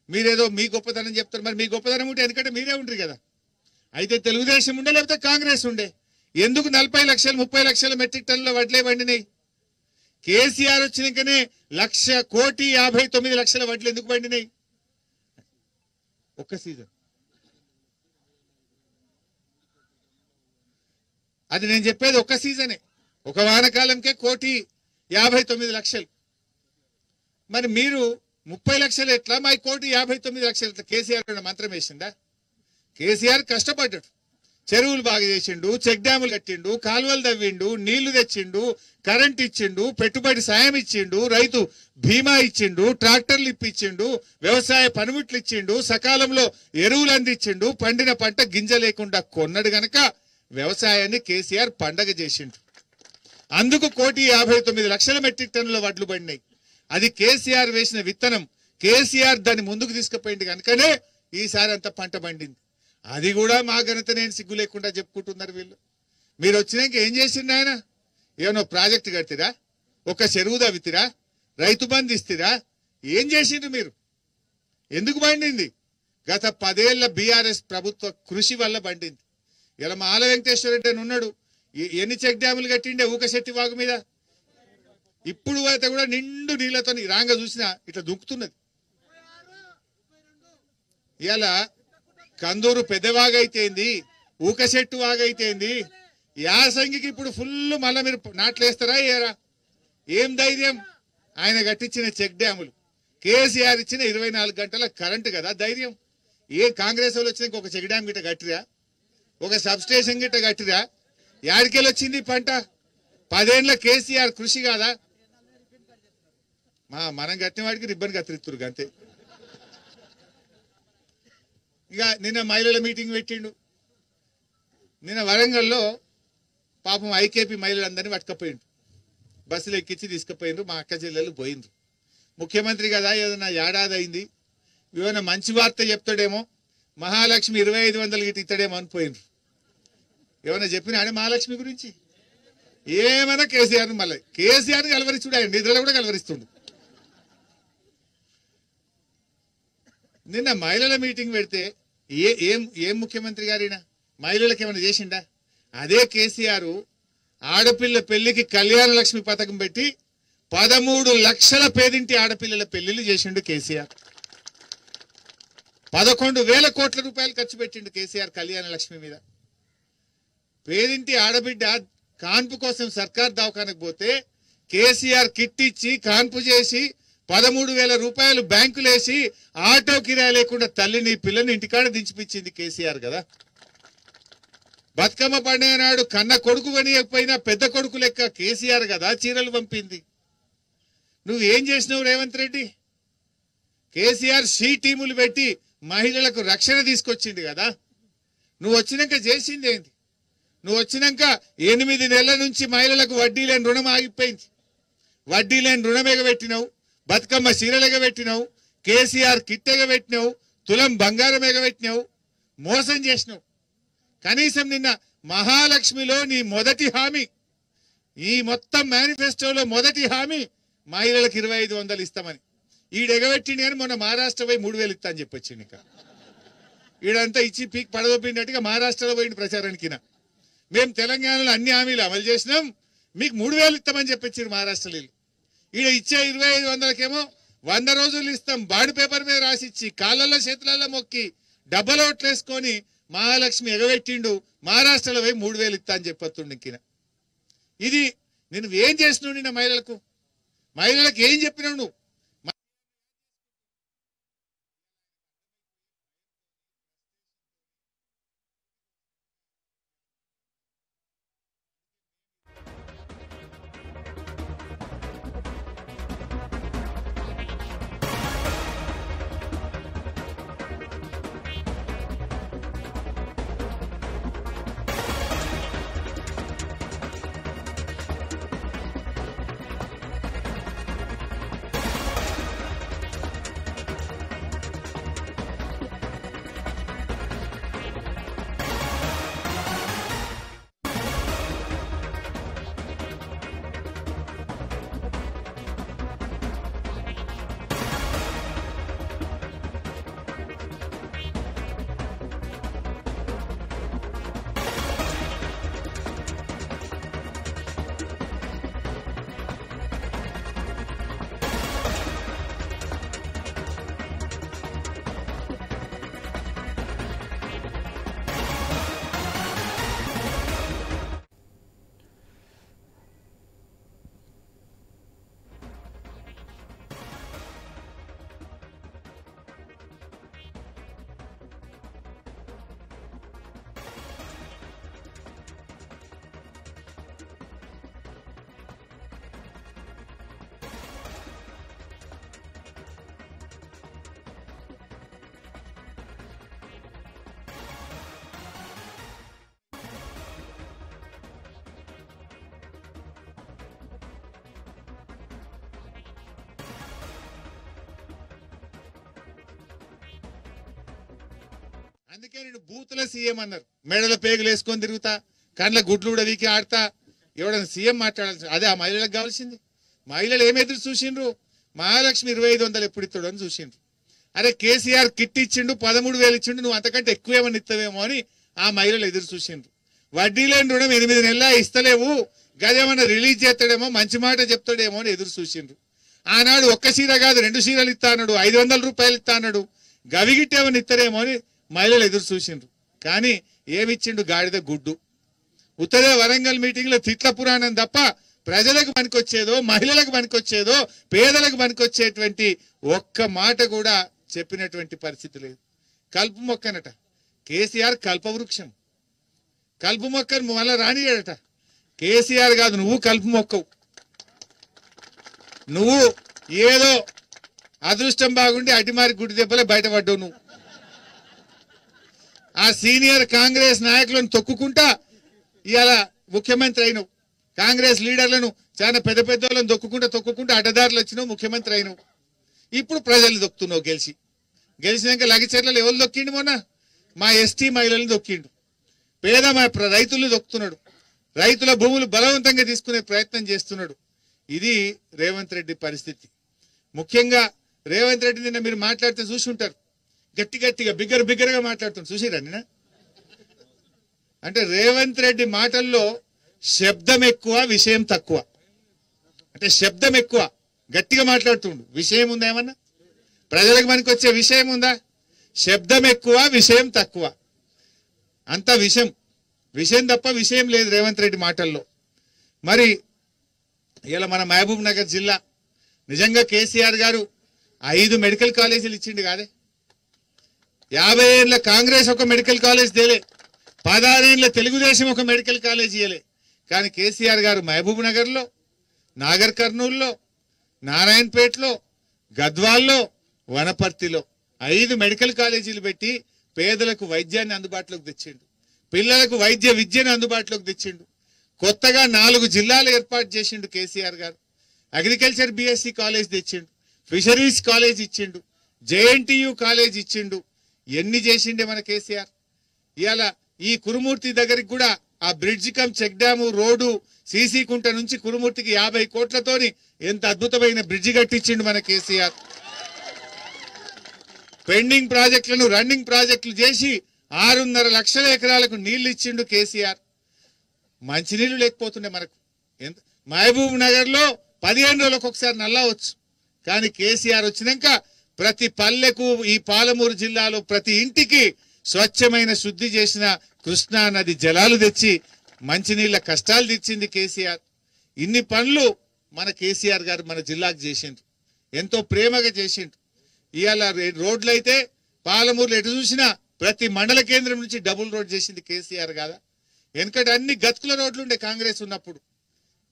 మీరేదో మీ గొప్పతనం చెప్తారు. మరి మీ గొప్పతనం ఉంటే ఎందుకంటే మీరే ఉండరు కదా. అయితే తెలుగుదేశం ఉండే, లేకపోతే కాంగ్రెస్ ఉండే. ఎందుకు 40 లక్షలు 30 లక్షల మెట్రిక్ టన్నుల వడ్లే పండినాయి? కేసీఆర్ వచ్చినాకనే 1,59,00,000 వడ్లు ఎందుకు పండినాయి? ఒక్క సీజన్. అది నేను చెప్పేది ఒక్క సీజనే. ఒక వానకాలంకే 1,59,00,000. మరి మీరు 30 లక్షలు ఎట్లా, మా 1,59,00,000 ఎట్లా? కేసీఆర్ మంత్రం వేసిందా? కేసీఆర్ కష్టపడ్డాడు. చెరువులు బాగా చేసిండు, చెక్ డ్యాములు కట్టిండు, కాలువలు తవ్విండు, నీళ్లు తెచ్చిండు, కరెంట్ ఇచ్చిండు, పెట్టుబడి సాయం ఇచ్చిండు, రైతు బీమా ఇచ్చిండు, ట్రాక్టర్లు ఇప్పించిండు, వ్యవసాయ పనిముట్లు ఇచ్చిండు, సకాలంలో ఎరువులు అందించిండు, పండిన పంట గింజ లేకుండా కొన్నాడు గనక వ్యవసాయాన్ని కేసీఆర్ పండగ చేసిండు. అందుకు 1,59,00,000 మెట్రిక్ టన్నుల వడ్లు పడినాయి. అది కేసీఆర్ వేసిన విత్తనం. కేసీఆర్ దాన్ని ముందుకు తీసుకుపోయింది కనుకనే ఈసారి అంత పంట పండింది. అది కూడా మా ఘనత నేను సిగ్గు లేకుండా చెప్పుకుంటున్నారు వీళ్ళు. మీరు వచ్చినాక ఏం చేసిండు ఆయన? ఏమో ప్రాజెక్టు కట్టిరా, ఒక చెరువు తవ్వితిరా, రైతు బంధు ఇస్తురా, ఏం చేసిండ్రు మీరు? ఎందుకు పండింది? గత 10 ఏళ్ల బీఆర్ఎస్ ప్రభుత్వ కృషి వల్ల పండింది. ఇలా మా ఆల వెంకటేశ్వర రెడ్డి అని ఉన్నాడు, ఎన్ని చెక్ డ్యాములు కట్టిండే ఊకశెట్టి వాగు మీద. ఇప్పుడు అయితే కూడా నిండు నీళ్లతో రాంగ చూసినా ఇట్లా దుంకుతున్నది. ఇలా కందూరు పెద్దవాగైతేంది, ఊకశెట్టు వాగైతేంది, యాసంగికి ఇప్పుడు ఫుల్ మళ్ళా మీరు నాట్లేస్తారా ఏరా? ఏం ధైర్యం? ఆయన కట్టించిన చెక్ డ్యాములు, కేసీఆర్ ఇచ్చిన 24 గంటల కరెంటు కదా ధైర్యం. ఏ కాంగ్రెస్ వాళ్ళు వచ్చినాక ఒక చెక్ డ్యామ్ గిట్ట కట్టిరా, ఒక సబ్ స్టేషన్ గిట్ట కట్టిరా? యాడికెళ్ళి వచ్చింది పంట? 10 ఏళ్ల కేసీఆర్ కృషి కాదా? మనం కట్టిన వాడికి రిబ్బన్ కత్తిరిస్తురు అంతే. ఇక నిన్న మహిళల మీటింగ్ పెట్టిండు. నిన్న వరంగల్లో పాపం ఐకేపీ మహిళలందరినీ పట్టుకపోయిండు, బస్సులు ఎక్కించి తీసుకుపోయిండ్రు. మా అక్క చెల్లెలు పోయిండ్రు. ముఖ్యమంత్రి కదా ఏదైనా ఏడాది అయింది, ఏమైనా మంచి వార్త చెప్తాడేమో, మహాలక్ష్మి 2500 గిట్ట ఇస్తాడేమో అని పోయిండ్రు. ఏమైనా చెప్పినా అంటే మహాలక్ష్మి గురించి ఏమైనా కేసీఆర్ మళ్ళీ కేసీఆర్ని కలవరిస్తుడు, ఆయన నిధులు కూడా కలవరిస్తుండు. నిన్న మహిళల మీటింగ్ పెడితే ఏం ముఖ్యమంత్రి గారైనా మహిళలకు ఏమైనా చేసిండా? అదే కేసీఆర్ ఆడపిల్ల పెళ్లికి కళ్యాణ లక్ష్మి పథకం పెట్టి 13 లక్షల పేదింటి ఆడపిల్లల పెళ్లిళ్ళు చేసిండు కేసీఆర్. 11,000 కోట్ల రూపాయలు ఖర్చు పెట్టిండు కేసీఆర్ కళ్యాణ లక్ష్మి మీద. పేదింటి ఆడబిడ్డ కాన్పు కోసం సర్కార్ దవాఖానకు పోతే కేసీఆర్ కిట్ ఇచ్చి కాన్పు చేసి 13,000 రూపాయలు బ్యాంకులేసి ఆటో కిరాయి లేకుండా తల్లిని పిల్లని ఇంటికాడ దించిపించింది కేసీఆర్ కదా. బతుకమ్మ పండుగ నాడు కన్న కొడుకు కొనియకపోయినా పెద్ద కొడుకు లెక్క కేసీఆర్ కదా చీరలు పంపింది. నువ్వేం చేసినావు రేవంత్ రెడ్డి? కేసీఆర్ షీ టీములు పెట్టి మహిళలకు రక్షణ తీసుకొచ్చింది కదా. నువ్వు వచ్చినాక చేసింది ఏంటి? నువ్వు వచ్చినాక 8 నెలల నుంచి మహిళలకు వడ్డీ లేని రుణం ఆగిపోయింది. వడ్డీ లేని రుణం ఎగబెట్టినావు, బతుకమ్మ చీరలు ఎగబెట్టినావు, కేసీఆర్ కిట్ ఎగబెట్టినావు, తులం బంగారం ఎగబెట్టినావు, మోసం చేసినావు. కనీసం నిన్న మహాలక్ష్మిలో నీ మొదటి హామీ, ఈ మొత్తం మేనిఫెస్టోలో మొదటి హామీ మహిళలకు 2500 ఇస్తామని. ఈడెగబెట్టింది కానీ మొన్న మహారాష్ట్ర పోయి 3000 ఇస్తా అని చెప్పొచ్చింది. ఇంకా ఈడంతా ఇచ్చి పీక్ పడదొప్పినట్టుగా మహారాష్ట్రలో పోయింది ప్రచారానికి. మేము తెలంగాణలో అన్ని హామీలు అమలు చేసినాం, మీకు 3000 ఇస్తామని చెప్పొచ్చారు మహారాష్ట్రలో. ఈడ ఇచ్చే 2500కేమో 100 రోజులు ఇస్తాం బాండ్ పేపర్ మీద రాసిచ్చి కాళ్ళల్లో చేతులలో మొక్కి డబ్బల ఓట్లు వేసుకొని మహాలక్ష్మి ఎగబెట్టిండు. మహారాష్ట్రలో పోయి 3000 ఇస్తా అని చెప్పొస్తుండు. ఇంకిన ఇది నువ్వేం చేసినావు? నిన్న మహిళలకు ఏం చెప్పినావు నువ్వు? అందుకే నేను బూతుల సీఎం అన్నారు. మెడల పేగులు వేసుకొని తిరుగుతా, కండ్ల గుడ్లు కూడా వీకి ఆడతా, ఎవడన్నా సీఎం మాట్లాడాల్సి. అదే ఆ మహిళలకు కావాల్సింది. మహిళలు ఏం ఎదురు చూసిండ్రు? మహాలక్ష్మి 2500 ఎప్పుడు ఇస్తాడు అని చూసిండ్రు. అరే కేసీఆర్ కిట్ ఇచ్చిండు, 13,000 ఇచ్చిండు, నువ్వు అంతకంటే ఎక్కువేమని ఇస్తావేమో అని ఆ మహిళలు ఎదురు చూసిండ్రు. వడ్డీ లేని రుణం 8 నెలల ఇస్తలేవు, గదేమన్నా రిలీజ్ చేస్తాడేమో, మంచి మాట చెప్తాడేమో అని ఎదురు చూసిండ్రు. ఆనాడు ఒక్క చీర కాదు 2 చీరలు ఇస్తా అన్నాడు, 500 రూపాయలు ఇస్తా అన్నాడు, గవిగిట్టేమని ఇస్తారేమో అని మహిళలు ఎదురు చూసిండ్రు. కానీ ఏమిచ్చిండు? గాడిద గుడ్డు. ఉత్తరే వరంగల్ మీటింగ్ లో తిట్ల పురాణం తప్ప ప్రజలకు పనికొచ్చేదో, మహిళలకు పనికొచ్చేదో, పేదలకు పనికొచ్చేటువంటి ఒక్క మాట కూడా చెప్పినటువంటి పరిస్థితి లేదు. కలుపు మొక్కనట కేసీఆర్, కల్పవృక్షం. కలుపు మొక్కను మళ్ళా రానియాడట. కేసీఆర్ కాదు, నువ్వు కలుపు మొక్కవు. నువ్వు ఏదో అదృష్టం బాగుండి అటిమారి గుడి దెబ్బలే బయటపడ్డావు. నువ్వు ఆ సీనియర్ కాంగ్రెస్ నాయకులను తొక్కుకుంటా ఇవాళ ముఖ్యమంత్రి అయినవు. కాంగ్రెస్ లీడర్లను చాలా పెద్ద పెద్ద వాళ్ళని తొక్కుకుంటా అడ్డదారులు వచ్చినావు, ముఖ్యమంత్రి అయినవు. ఇప్పుడు ప్రజలు దొక్కుతున్నావు. గెలిచినాక లగిచెర్లలో ఎవరు దొక్కిండు? మొన్న మా ఎస్టీ మహిళలను దొక్కిండు. పేద మా రైతులను దొక్కుతున్నాడు. రైతుల భూములు బలవంతంగా తీసుకునే ప్రయత్నం చేస్తున్నాడు. ఇది రేవంత్ రెడ్డి పరిస్థితి. ముఖ్యంగా రేవంత్ రెడ్డి నిన్న మీరు మాట్లాడితే చూసి ఉంటారు, గట్టిగా బిగ్గరగా మాట్లాడుతున్నారు. చూసిరా నిన్న? అంటే రేవంత్ రెడ్డి మాటల్లో శబ్దం ఎక్కువ, విషయం తక్కువ. అంటే శబ్దం ఎక్కువ, గట్టిగా మాట్లాడుతుండు. విషయం ఉందా? ఏమన్నా ప్రజలకు మనకి వచ్చే విషయం ఉందా? శబ్దం ఎక్కువ, విషయం తక్కువ. అంత విషయం తప్ప విషయం లేదు రేవంత్ రెడ్డి మాటల్లో. మరి ఇలా మన మహబూబ్ నగర్ జిల్లా నిజంగా కేసీఆర్ గారు 5 మెడికల్ కాలేజీలు ఇచ్చిండు కాదే. 50 ఏళ్ళ కాంగ్రెస్ ఒక మెడికల్ కాలేజ్ తేలే, 16 ఏళ్ళ తెలుగుదేశం ఒక మెడికల్ కాలేజ్ ఇయ్యలే. కానీ కేసీఆర్ గారు మహబూబ్ నగర్లో, నాగర్ కర్నూల్లో, నారాయణపేటలో, గద్వాల్లో, వనపర్తిలో 5 మెడికల్ కాలేజీలు పెట్టి పేదలకు వైద్యాన్ని అందుబాటులోకి తెచ్చిండు. పిల్లలకు వైద్య విద్యను అందుబాటులోకి తెచ్చిండు. కొత్తగా 4 జిల్లాలు ఏర్పాటు చేసిండు కేసీఆర్ గారు. అగ్రికల్చర్ బిఎస్సి కాలేజ్ తెచ్చిండు, ఫిషరీస్ కాలేజ్ ఇచ్చిండు, జేఎన్టీయు కాలేజ్ ఇచ్చిండు. ఎన్ని చేసిండే మన కేసీఆర్. ఇవాళ ఈ కురుమూర్తి దగ్గరికి కూడా ఆ bridge come check dam road CC కుంట నుంచి కురుమూర్తికి 50 కోట్లతోని ఎంత అద్భుతమైన బ్రిడ్జి కట్టించిండు మన కేసీఆర్. పెండింగ్ ప్రాజెక్టులను రన్నింగ్ ప్రాజెక్టులు చేసి 6.5 లక్షల ఎకరాలకు నీళ్లు ఇచ్చిండు కేసీఆర్. మంచినీళ్లు లేకపోతుండే మనకు. మహబూబ్ నగర్ లో 15 రోజులకు ఒకసారి నల్లవచ్చు. కానీ కేసీఆర్ వచ్చినాక ప్రతి పల్లెకు, ఈ పాలమూరు జిల్లాలో ప్రతి ఇంటికి స్వచ్ఛమైన శుద్ధి చేసిన కృష్ణా నది జలాలు తెచ్చి మంచినీళ్ల కష్టాలు తెచ్చింది కేసీఆర్. ఇన్ని పనులు మన కేసీఆర్ గారు మన జిల్లాకు చేసిండ్రు, ఎంతో ప్రేమగా చేసిండ్రు. ఇవాళ రోడ్లు అయితే పాలమూరులో ఎటు చూసినా ప్రతి మండల కేంద్రం నుంచి డబుల్ రోడ్ చేసింది కేసీఆర్ కాదా? వెనకటి అన్ని గతుకుల రోడ్లు ఉండే కాంగ్రెస్ ఉన్నప్పుడు.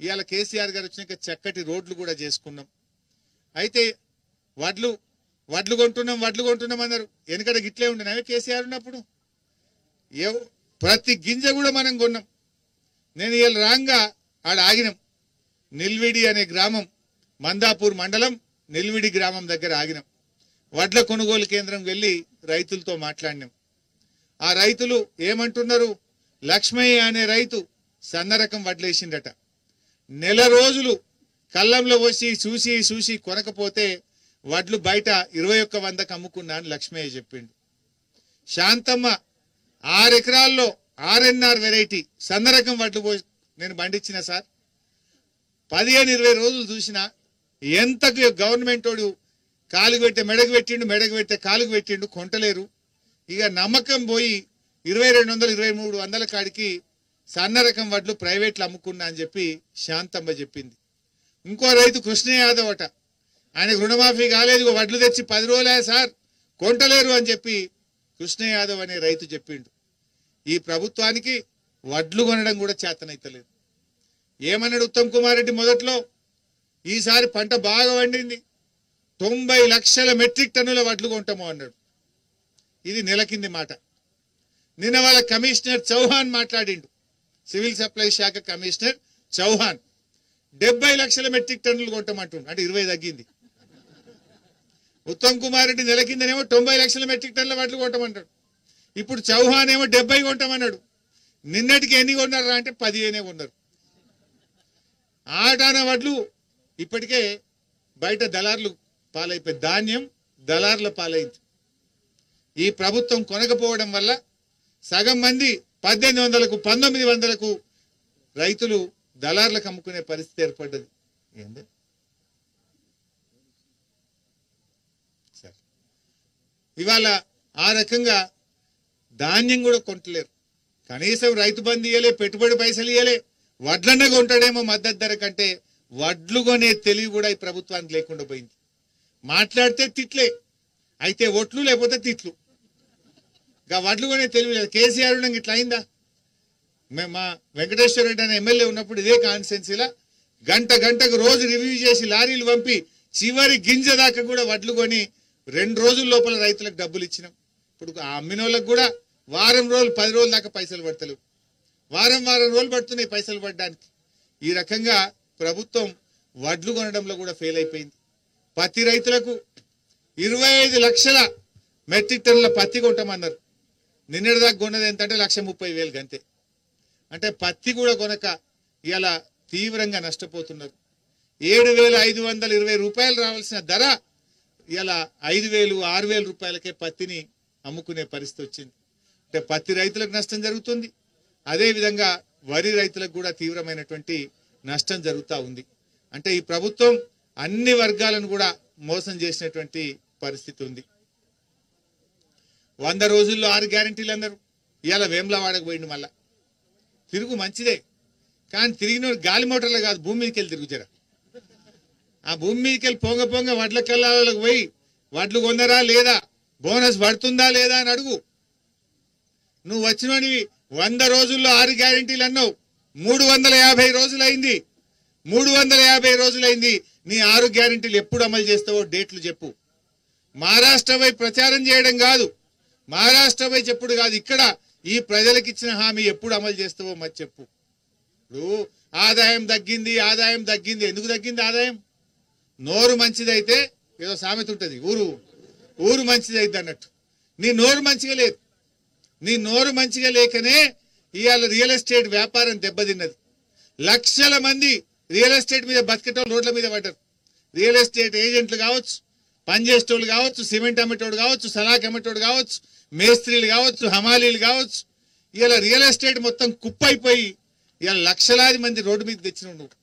ఇవాళ కేసీఆర్ గారు వచ్చినాక చక్కటి రోడ్లు కూడా చేసుకున్నాం. అయితే వడ్లు కొంటున్నాం అన్నారు. వెనకట గిట్లే ఉండే కేసీఆర్ ఉన్నప్పుడు. ప్రతి గింజ కూడా మనం కొన్నాం. నేను ఇవాళ రాంగా ఆడ ఆగినాం. నిల్విడి అనే గ్రామం, మందాపూర్ మండలం నిల్విడి గ్రామం దగ్గర ఆగినాం. వడ్ల కొనుగోలు కేంద్రం వెళ్ళి రైతులతో మాట్లాడినాం. ఆ రైతులు ఏమంటున్నారు? లక్ష్మయ్య అనే రైతు సన్న రకం వడ్లేసిండట. నెల రోజులు కళ్ళంలో వచ్చి చూసి కొనకపోతే వడ్లు బయట 2100కు అమ్ముకున్నా అని లక్ష్మయ్య చెప్పిండు. శాంతమ్మ 6 ఎకరాల్లో RNR వెరైటీ సన్న రకం వడ్లు నేను పండించిన సార్, 15-20 రోజులు చూసినా ఎంతకు గవర్నమెంట్ వాడు కాలుగు పెట్టే మెడకు పెట్టే కాలుగు పెట్టిండు, కొంటలేరు. ఇక నమ్మకం పోయి 2200-2300 కాడికి సన్న రకం వడ్లు ప్రైవేట్లు అమ్ముకున్నా అని చెప్పి శాంతమ్మ చెప్పింది. ఇంకో రైతు కృష్ణ యాదవ్ అట, ఆయనకు రుణమాఫీ కాలేదు, వడ్లు తెచ్చి 10 రోజులే సార్, కొంటలేరు అని చెప్పి కృష్ణ యాదవ్ అనే రైతు చెప్పిండు. ఈ ప్రభుత్వానికి వడ్లు కొనడం కూడా చేతనైతలేదు. ఏమన్నాడు ఉత్తమ్ కుమార్ రెడ్డి మొదట్లో? ఈసారి పంట బాగా వండింది, 90 లక్షల మెట్రిక్ టన్నుల వడ్లు కొంటాము అన్నాడు. ఇది నెల కింది మాట. నిన్న వాళ్ళ కమిషనర్ చౌహాన్ మాట్లాడిండు, సివిల్ సప్లై శాఖ కమిషనర్ చౌహాన్ 70 లక్షల మెట్రిక్ టన్నులు కొంటామంటుండు. అంటే 20 తగ్గింది. ఉత్తమ్ కుమార్ రెడ్డి నెల కిందనేమో 90 లక్షల మెట్రిక్ టన్నుల వడ్లు కొంటామంటాడు. ఇప్పుడు చౌహాన్ ఏమో 70 కొంటామన్నాడు. నిన్నటికి ఎన్ని కొన్నారా అంటే 15 కొన్నారు. ఆటాన వడ్లు ఇప్పటికే బయట దళార్లు పాలైపోయి, ధాన్యం దళార్ల పాలైంది. ఈ ప్రభుత్వం కొనకపోవడం వల్ల సగం మంది 1800కు 1900కు రైతులు దళార్లకు అమ్ముకునే పరిస్థితి ఏర్పడ్డది. ఏంది సరే, ఇవాళ ఆ రకంగా ధాన్యం కూడా కొంటలేరు. కనీసం రైతు బంధు ఇయ్యలే, పెట్టుబడి పైసలు ఇయ్యలే, వడ్లన్న కొంటాడేమో మద్దతు ధర కంటే వడ్లు కొనే తెలివి కూడా ఈ ప్రభుత్వానికి లేకుండా పోయింది. మాట్లాడితే తిట్లే, అయితే ఒట్లు లేకపోతే తిట్లు. ఇంకా వడ్లు కొనే తెలివి లేదు. కేసీఆర్ ఉండగా ఇట్లా అయిందా? మా వెంకటేశ్వర రెడ్డి అనే ఎమ్మెల్యే ఉన్నప్పుడు ఇదే కాన్స్టిట్యున్సీలో గంటకు రోజు రివ్యూ చేసి లారీలు పంపి చివరి గింజ దాకా కూడా వడ్లు కొని 2 రోజుల లోపల రైతులకు డబ్బులు ఇచ్చినాం. ఇప్పుడు ఆ అమ్మిన వాళ్ళకి కూడా వారం రోజులు 10 రోజుల దాకా పైసలు పడతలేవు. వారం రోజులు పడుతున్నాయి పైసలు పడడానికి. ఈ రకంగా ప్రభుత్వం వడ్లు కొనడంలో కూడా ఫెయిల్ అయిపోయింది. పత్తి రైతులకు 25 లక్షల మెట్రిక్ టన్నుల పత్తి కొంటామన్నారు. నిన్నటిదాకా కొన్నది ఎంతంటే 1,30,000 గంతే. అంటే పత్తి కూడా కొనక ఇలా తీవ్రంగా నష్టపోతున్నారు. 7,520 రూపాయలు రావాల్సిన ధర ఇలా 5,000, 6,000 రూపాయలకే పత్తిని అమ్ముకునే పరిస్థితి వచ్చింది. అంటే పత్తి రైతులకు నష్టం జరుగుతుంది. అదేవిధంగా వరి రైతులకు కూడా తీవ్రమైనటువంటి నష్టం జరుగుతూ ఉంది. అంటే ఈ ప్రభుత్వం అన్ని వర్గాలను కూడా మోసం చేసినటువంటి పరిస్థితి ఉంది. 100 రోజుల్లో 6 గ్యారెంటీలు అన్నారు. ఇవాళ వేములవాడకు పోయిండు. మళ్ళా తిరుగు మంచిదే, కానీ తిరిగిన గాలి మోటార్లు కాదు, భూమి మీదకి వెళ్ళి తిరుగుతారా. ఆ భూమి మీదకి వెళ్ళి పొంగ వడ్ల కల్లాలకు పోయి వడ్లు కొన్నరా లేదా, బోనస్ పడుతుందా లేదా అని అడుగు. నువ్వు వచ్చినోనివి 100 రోజుల్లో 6 గ్యారెంటీలు అన్నావు. 350 రోజులైంది. 350 రోజులైంది. నీ 6 గ్యారెంటీలు ఎప్పుడు అమలు చేస్తావో డేట్లు చెప్పు. మహారాష్ట్రపై ప్రచారం చేయడం కాదు, మహారాష్ట్రపై చెప్పుడు కాదు, ఇక్కడ ఈ ప్రజలకు ఇచ్చిన హామీ ఎప్పుడు అమలు చేస్తావో మరి చెప్పు. ఇప్పుడు ఆదాయం తగ్గింది. ఎందుకు తగ్గింది ఆదాయం? నోరు మంచిదైతే ఏదో సామెత ఉంటుంది, ఊరు మంచిదైద్ది అన్నట్టు. నీ నోరు మంచిగా లేదు. నీ నోరు మంచిగా లేకనే ఇవాళ రియల్ ఎస్టేట్ వ్యాపారం దెబ్బతిన్నది. లక్షల మంది రియల్ ఎస్టేట్ మీద బతికేటోళ్ళు రోడ్ల మీద పడ్డారు. రియల్ ఎస్టేట్ ఏజెంట్లు కావచ్చు, పనిచేసేటోళ్ళు కావచ్చు, సిమెంట్ అమ్మేటోడు కావచ్చు, సలాక్ అమ్మేటోడు కావచ్చు, మేస్త్రీలు కావచ్చు, హమాలీలు కావచ్చు. ఇవాళ రియల్ ఎస్టేట్ మొత్తం కుప్పైపోయి ఇవాళ లక్షలాది మంది రోడ్డు మీద తెచ్చినావు. నువ్వు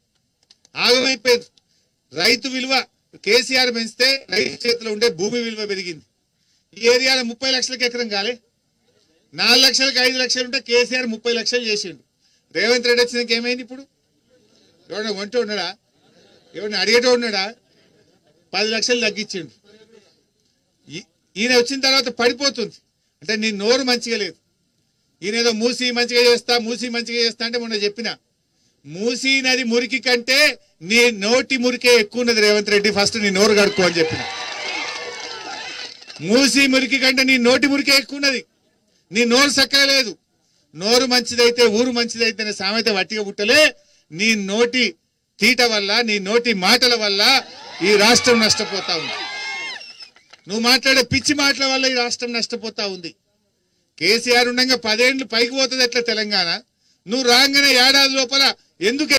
ఆగమైపోయింది. రైతు విలువ కేసీఆర్ పెంచితే రైతు చేతిలో ఉండే భూమి విలువ పెరిగింది. ఈ ఏరియాలో 30 లక్షలకు ఎకరం కాలే, 4 లక్షలకు 5 లక్షలు ఉంటే కేసీఆర్ 30 లక్షలు చేసిండు. రేవంత్ రెడ్డి వచ్చినాక ఏమైంది? ఇప్పుడు ఎవడన్నా కొంటూ ఉన్నాడా? ఎవరిని అడిగేటో ఉన్నాడా? 10 లక్షలు తగ్గించిండు. ఈయన వచ్చిన తర్వాత పడిపోతుంది. అంటే నీ నోరు మంచిగా లేదు. ఈయన ఏదో మూసి మంచిగా చేస్తా అంటే మొన్న చెప్పిన, మూసీ నది మురికి కంటే నీ నోటి మురికే ఎక్కువ ఉన్నది రేవంత్ రెడ్డి. ఫస్ట్ నీ నోరు కడుక్కో అని చెప్పిన. మూసీ మురికి కంటే నీ నోటి మురికే ఎక్కువ ఉన్నది. నీ నోరు చక్కగా లేదు. నోరు మంచిదైతే ఊరు మంచిదైతే సామెత వట్టిగా పుట్టలే. నీ నోటి తీట వల్ల, నీ నోటి మాటల వల్ల ఈ రాష్ట్రం నష్టపోతా ఉంది. నువ్వు మాట్లాడే పిచ్చి మాటల వల్ల ఈ రాష్ట్రం నష్టపోతా ఉంది. కేసీఆర్ ఉండగా 10 ఏళ్ళు పైకి పోతుంది ఎట్లా తెలంగాణ? నువ్వు రాగానే ఏడాది లోపల ఎందుకు